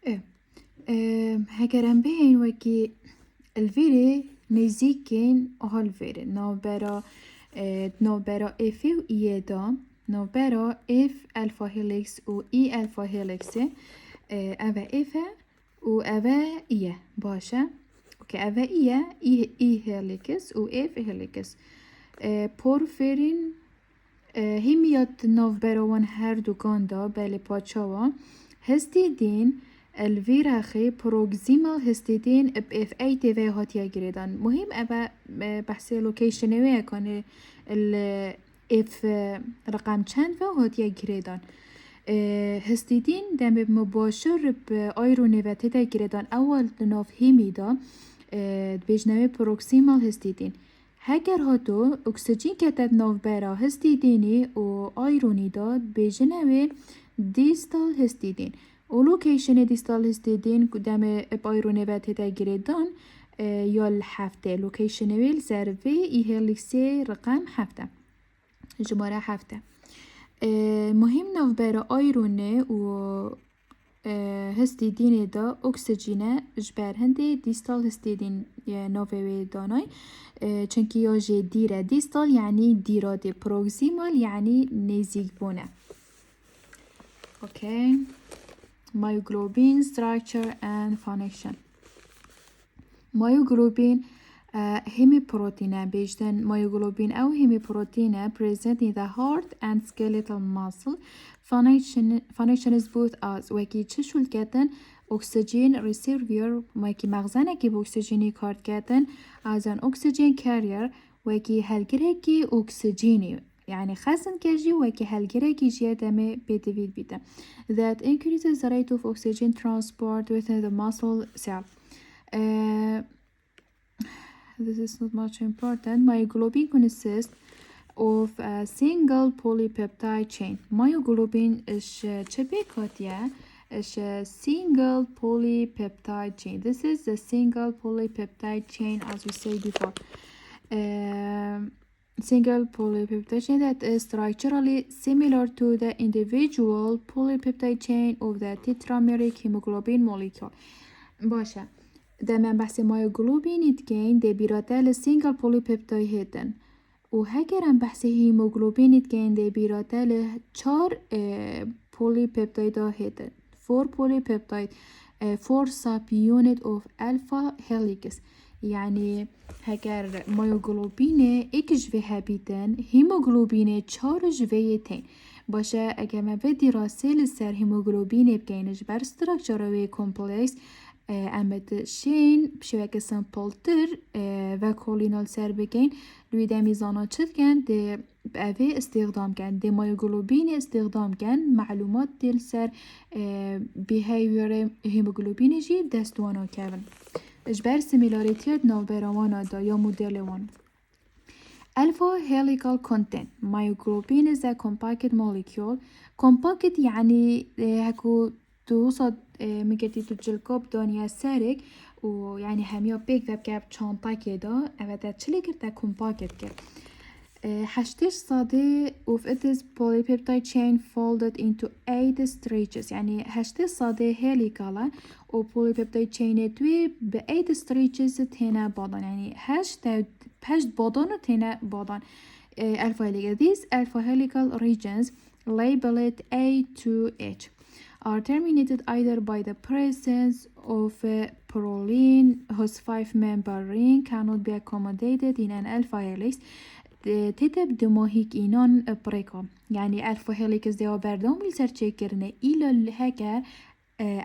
إيه هكرم بهن وكي الفيري نزيكين هالفيري نوبرا اف و ايدا نوبرا اف الفا هيليكس و اي الفا هيليكس اوه اف و اوه ايه باشا اوكي اوه اي هيليكس و اف هيليكس پورفرین همیات نوبروان هر دوگان دا بله پاچاوا هستیدین الویرخی پروگزیمال هستیدین اف ای تی وی هاتیا گریدان مهم ابا بحث لوکیشن وی کنه ال اف رقم چند و هاتیا گریدان هستیدین دم مباشر به آیرو نوته دا گریدان اول ناف همی دا بجنوی پروگزیمال هستیدین هگر هاتو اکسیژن کتد نوبرا هستیدینی و آیرونی داد بجنوی دیستال هستیدین و لوکیشن دیستال هستیدین کدام آیرونی و تدگیردان یال هفته لوکیشن ویل سروی ای هلیکسی رقم هفته جماره هفته مهم نوبرا آیرونه و هستیدین دا اکسیژن جبر هنده دیستال هستیدین نووی دانای چونکه یا جه دیره دیستال یعنی دیراده پروگزیمال یعنی نزیک بونه اوکی مایوگلوبین structure and function مایوگلوبین همی پروتینه بیشتن مایوگلوبین او همی پروتینه present in the heart and skeletal muscle functions both as وکی چشول کردن اکسیژن ریسیویر وکی مغزنه که با اکسیژنی کارد کردن از ان اکسیژن کاریر وکی هلگره که اکسیژنی يعني خزن كاجي وكي هالجريكي جي دمي بدويد بيتا that increases the rate of oxygen transport within the muscle cell this is not much important myoglobin consists of a single polypeptide chain myoglobin is chebekotya is a single polypeptide chain this is the single polypeptide chain as we said before single polypeptide chain that is structurally similar to the individual polypeptide chain of the tetrameric hemoglobin molecule باشه ده من بحث مایوگلوبین اتکین ده بیراته لسینگل پولیپپتای هیدن و هکرم بحث هیموگلوبین اتکین ده بیراته لچار پولیپپتای دا هیدن 4 polypeptide 4 subunit of alpha helix يعني هكر مايوغلوبين اكش هابيتن هيموغلوبين چارج ويتين باشه اگه ما به دراسه لسر هيموغلوبين بگینش بر سترکچروی کمپلیکس امت شین بشوک سمپلتر و کولینال سر بگین لوی دمیزانا چد کن ده اوه استخدام کن ده مایوگلوبین استخدام کن معلومات دل سر بیهیور هیموگلوبین جی دستوانا کن اجبر سیمیلاریتیت نوبروانا دا یا مدل وان Alpha helical content myoglobin is a compact molecule compact يعني هكو توصد مكتي تجلكوب دنيا سارك ويعني هميا بيك ذا بكاب چانتا كده اوه چلي کرده compact کرد هشتش صادي of it is polypeptide chain folded into 8 stages يعني هشتش صادي هيليكالا و polypeptide chain توي ب 8 stages تهنا بادان يعني هشت بادان تهنا بادان alpha helical these alpha helical regions labeled A to H are terminated either by the presence of a proline whose 5-member ring cannot be accommodated in an alpha helix تتب دماهيك إينان بريكا يعني ألفا هيليكس ديو بردام لسر چكرنه إلا الهكر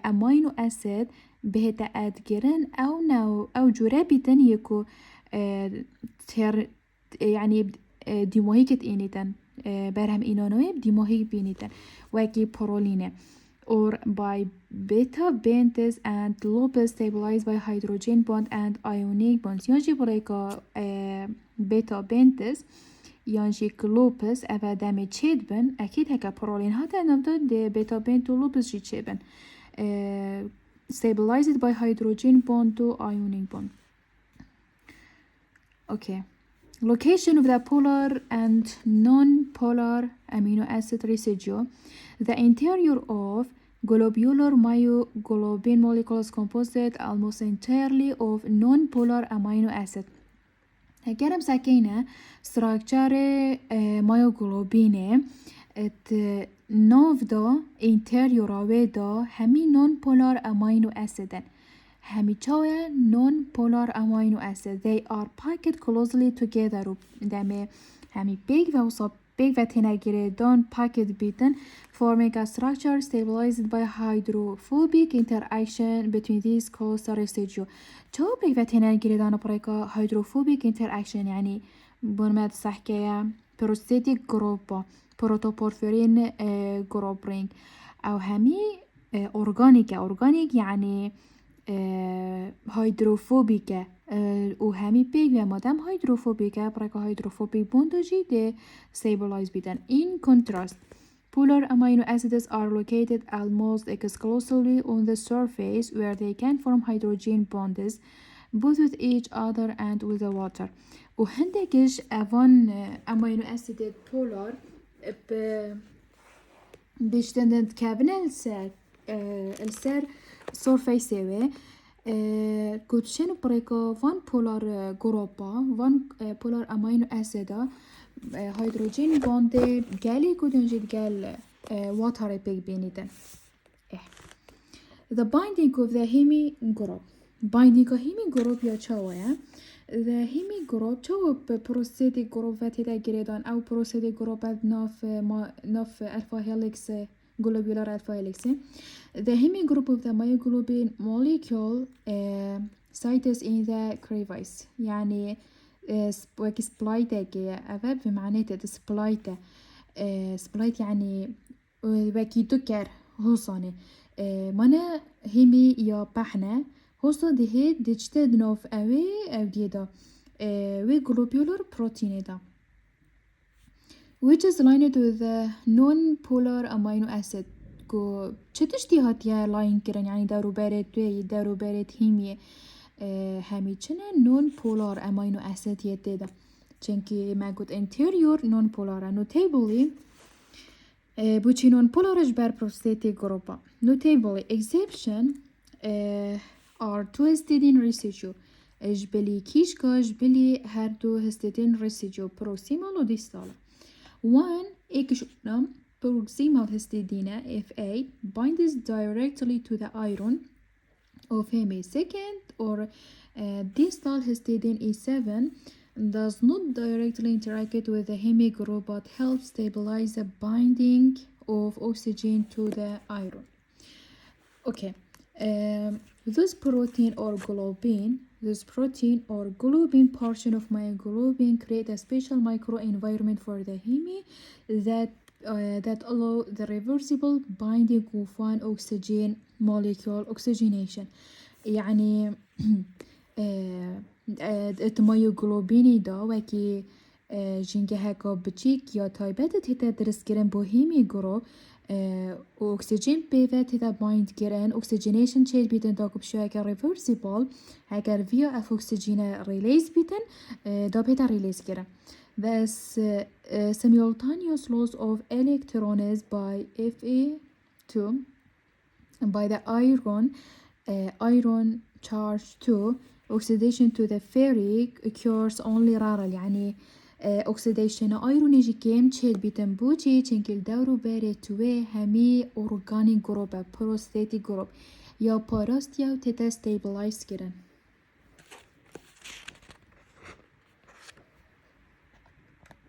أمينو أسيد بهتا أدگرن أو جرابتن يكو يعني دماهيك إينيتن برهم إينانوي دماهيك بينيتن وكي برولينه or by beta bentes and lopes stabilized by hydrogen bond and ionic bonds يانجي بريكا beta bentes يانجي لوبس اوا دمي تشيد بن اكيد هكا برولين هاتا نبدأ دي beta bent و lopes جي تشيد بن stabilized by hydrogen bond to ionic bond okay location of the polar and non-polar amino acid residue the interior of Globular myoglobin molecules composed almost entirely of non-polar amino acid. هكرم ساكينة structure myoglobin ات نوفدا interior ويدا همي non-polar amino acid همي چاوه non-polar amino acid they are packed closely together دمه همي big و وصاب big و تنگیره دان packed بیتن forming a structure stabilized by hydrophobic interaction between these close residue چاو big و تنگیره دان بريكا hydrophobic interaction يعني بونمات صحكية prosthetic group بروتوبورفيرين جروبرينج أو همي أورجانيك يعني هيدروفوبيكا وهمي بيج ومادام هيدروفوبيكا بريكا هيدروفوبيك بوندجي دي stabilize بيدن. In contrast, polar amino acids are located almost exclusively on the surface where they can form hydrogen bonds both with each other and with the water. وهندكش أفان amino acid polar بيشتندند كابن السر surface وي كوتشين بريكا فان بولار جروبا فان بولار امينو اسيدا هيدروجين بوند جالي كودنجيت جال واتر بيك بينيتن the binding of the hemi group binding of hemi group يا تشاويا the hemi group تشاو بروستيتيك group فتيدا جريدان او بروستيتيك group ناف الفا هيليكس globular alpha helix. The hemi group of the myoglobin molecule sites in the crevice يعني وك سبلايتا كي أفاد في معناته سبلايتا سبلايت يعني وكي تكر هوصاني مانا هيمي يا بحنا هوصا دهيد ديجتد نوف أوي أو ديدا وي globular protein دا which is lined with the non-polar amino acid کو چتشتی هاتیه لاین کرن یعنی دارو بارد هیمی همی چنه non-polar amino acid یده ده چنکی ما گود interior non-polar notably بوچی non-polarش بر prosthetic گروپا notably exception are two histidine residue اجبلی کیشکا اجبلی هر دو histidine residue proximal و distal one ekishunam proximal histidine Fa binds directly to the iron of hemi. Second or distal histidine E7 does not directly interact with the hemi group but helps stabilize the binding of oxygen to the iron. Okay, this protein or globin portion of myoglobin create a special microenvironment for the hemi that allow the reversible binding of one oxygen molecule oxygenation. يعني الميوغلوبيني دا وكي جنگه هكا بچيك يا تايبات هتا درس كرن بو هيمي جروب اكسجين بيفات هتا بايند كرن oxygenation چيل بيتن تاكو بشو هكا reversible هكا via اف oxygen release بيتن دا بيتا release كرن بس simultaneous loss of electrons by Fa2 by the iron charge 2 oxidation to the ferric occurs only rarely يعني oxidation iron يجي كيم تشيل بيتن بوجي تشنكل دورو باري توي همي organic group prosthetic group يا باراستيا و تتا stabilize كرن